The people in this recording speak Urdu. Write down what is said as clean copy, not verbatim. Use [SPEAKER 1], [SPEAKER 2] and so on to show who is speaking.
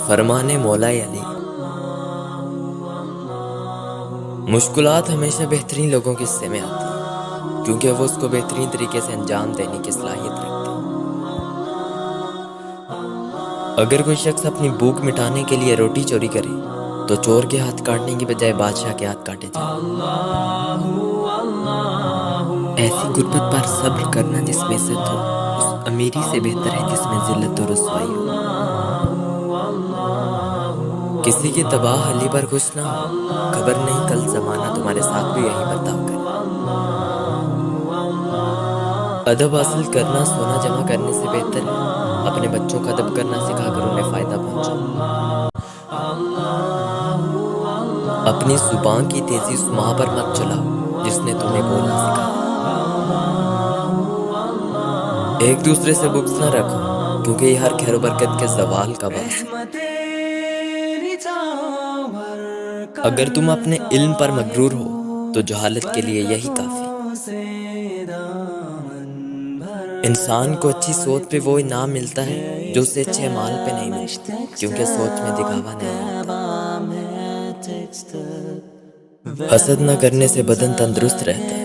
[SPEAKER 1] فرمان مولا علی، مشکلات ہمیشہ بہترین لوگوں کے حصے میں آتی ہیں کیونکہ وہ اس کو بہترین طریقے سے انجام دینے کی صلاحیت رکھتے ہیں۔ اگر کوئی شخص اپنی بھوک مٹانے کے لیے روٹی چوری کرے تو چور کے ہاتھ کاٹنے کی بجائے بادشاہ کے ہاتھ کاٹے جائیں۔ ایسی غربت پر صبر کرنا جس میں عزت ہو اس امیری سے بہتر ہے جس میں ذلت و رسوائی ہو۔ کسی کی تباہ حالی پر خوش نہ ہو، خبر نہیں کل زمانہ تمہارے ساتھ بھی یہی برتاؤ کرے۔ ادب حاصل کرنا سونا جمع کرنے سے بہتر ہے، اپنے بچوں کا ادب کرنا سکھا کر انہیں فائدہ پہنچاؤ۔ اپنی زبان کی تیزی اس ماں پر مت چلاؤ جس نے تمہیں بولنا سکھایا۔ ایک دوسرے سے بغض نہ رکھو کیونکہ یہ ہر خیر و برکت کے زوال کا باعث ہے۔ اگر تم اپنے علم پر مغرور ہو تو جہالت کے لیے یہی کافی۔ انسان کو اچھی سوچ پہ وہ انعام ملتا ہے جو اسے اچھے مال پہ نہیں ملتا، کیونکہ سوچ میں دکھاوا نہیں ہوتا۔ حسد نہ کرنے سے بدن تندرست رہتا ہے۔